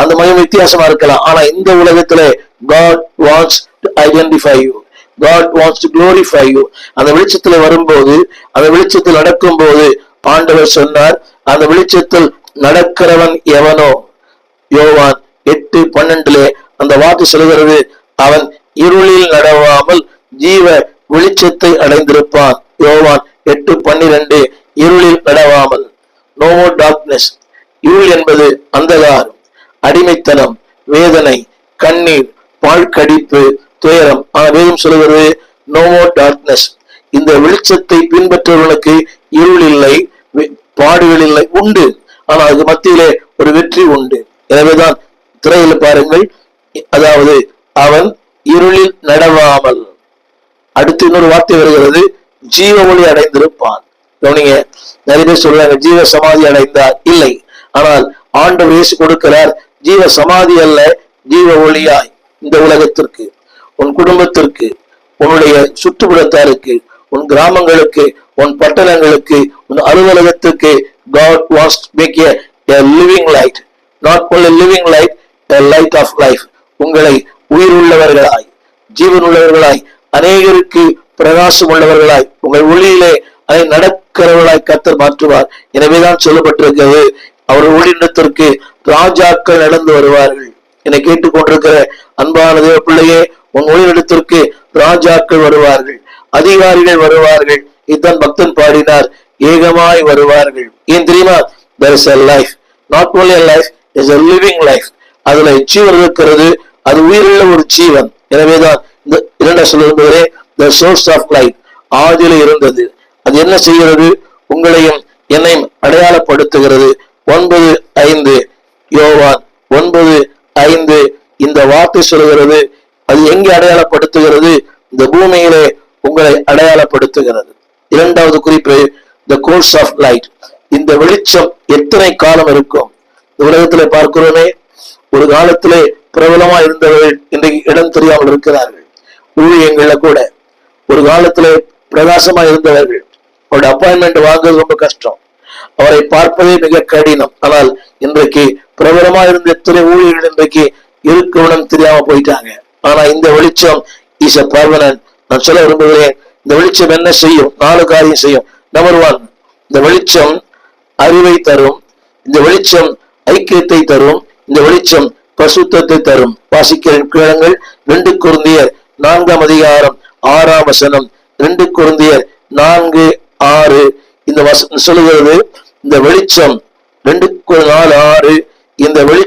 அந்த மகிமை வித்தியாசமா இருக்கலாம். ஆனா இந்த உலகத்துல God wants to identify you. God wants to glorify you. அந்த வெளிச்சத்துல வரும்போது, அந்த வெளிச்சத்தில் நடக்கும் போது ஆண்டவர் சொன்னார், அந்த வெளிச்சத்தில் நடக்கிறவன் எவனோ, யோவான் 8:12 அந்த வாக்கு சொல்கிறது, அவன் இருளில் நடவாமல் ஜீவ வெளிச்சத்தை அடைந்திருப்பான். யோவான் 8:12 இருளில் நடவாமல். No more darkness. இருள் என்பது அந்தகாரம், அடிமைத்தனம், வேதனை, கண்ணீர், பாழ்கடிப்பு, துயரம். வேதம் சொல்கிறது நோ மோர் டார்க்னஸ். இந்த வெளிச்சத்தை பின்பற்றுவர்களுக்கு இருள் இல்லை, பாடுகள் இல்லை, உண்டு. ஆனால் அதுக்கு மத்தியிலே ஒரு வெற்றி உண்டு. எனவேதான் திரையில் பாருங்கள், அதாவது அவன் இருளில் நடவாமல். அடுத்து இன்னொரு வார்த்தை வருகிறது, ஜீவ ஒளி அடைந்திருப்பான். கவனிங்க, நிறைய பேர் சொல்றாங்க ஜீவ சமாதி அடைந்தார். இல்லை, ஆனால் ஆண்டவர் இயேசு கொடுக்கிறார் ஜீவ சமாதி அல்ல, ஜீவ ஒளியாய் இந்த உலகத்திற்கு, உன் குடும்பத்திற்கு, உன்னுடைய சுற்றுப்புறத்தாருக்கு, உன் கிராமங்களுக்கு, உன் பட்டணங்களுக்கு, உன் அலுவலகத்துக்கு God wants to make a living light. Not only living light, a light of life. உங்களை உயிர் உள்ளவர்களாய், ஜீவன் உள்ளவர்களாய், அநேகருக்கு பிரகாசம் உள்ளவர்களாய், உங்கள் ஒளியிலே அதை நடக்கிறவர்களாய் கர்த்தர் மாற்றுவார். எனவேதான் சொல்லப்பட்டிருக்கிறது, அவர் ஒளியிடத்திற்கு ராஜாக்கள் நடந்து வருவார்கள். என்னை கேட்டுக்கொண்டிருக்கிற அன்பான தேவ பிள்ளையே, உன் ஒளியிடத்திற்கு ராஜாக்கள் வருவார்கள், அதிகாரிகள் வருவார்கள். இதுதான் பக்தன் பாடினார், ஏகமாய் வருவார்கள். ஏன் தெரியுமா? There is a life, not only a life, is a living life. அதுல ஜீவன் இருக்கிறது, அது உயிருள்ள ஒரு ஜீவன். எனவேதான் இந்த இரண்டாம் சொல்லுகிறே the source of life ஆதியில இருந்தது. அது என்ன செய்கிறது? உங்களையும் என்னையும் அடையாளப்படுத்துகிறது. 9:5 யோவான் 9:5 இந்த வார்த்தை சொல்கிறது. அது எங்கே அடையாளப்படுத்துகிறது? இந்த பூமியிலே உங்களை அடையாளப்படுத்துகிறது. இரண்டாவது குறிப்பு, the course of light. இந்த வெளிச்சம் எத்தனை காலம் இருக்கும்? உலகத்திலே பார்க்கிறோமே, ஒரு காலத்திலே பிரபலமா இருந்தவர்கள் இன்றைக்கு இடம் தெரியாமல் இருக்கிறார்கள். ஊழியங்கள்ல கூட ஒரு காலத்திலே பிரகாசமா இருந்தவர்கள், அவருடைய அப்பாயின்மெண்ட் வாங்குறது ரொம்ப கஷ்டம், அவரை பார்ப்பதே மிக கடினம். ஆனால் இன்றைக்கு பிரபலமா இருந்த எத்தனை ஊழியர்கள் இன்றைக்கு இருக்கவிடம் தெரியாம போயிட்டாங்க. ஆனா இந்த வெளிச்சம் இஸ் a permanent. நான் சொல்ல விரும்புகிறேன், இந்த வெளிச்சம் என்ன செய்யும்? 4 காரியம் செய்யும். நம்பர் 1, இந்த வெளிச்சம் அறிவை தரும், இந்த வெளிச்சம் ஐக்கியத்தை தரும், இந்த வெளிச்சம் பரிசுத்தத்தை தரும். வாசிக்கிறேன் கேளுங்கள். 2 கொரிந்தியர் 4:6 2 கொரிந்தியர் 4:6 இந்த வசனம் சொல்லுகிறது, இந்த வெளிச்சம் 2:4:6 இந்த வெளிச்சம்